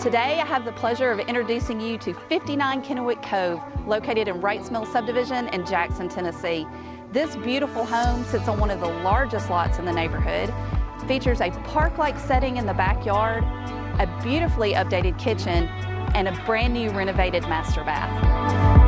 Today I have the pleasure of introducing you to 59 Kinnewick Cove, located in Wright subdivision in Jackson, Tennessee. This beautiful home sits on one of the largest lots in the neighborhood, features a park-like setting in the backyard, a beautifully updated kitchen, and a brand new renovated master bath.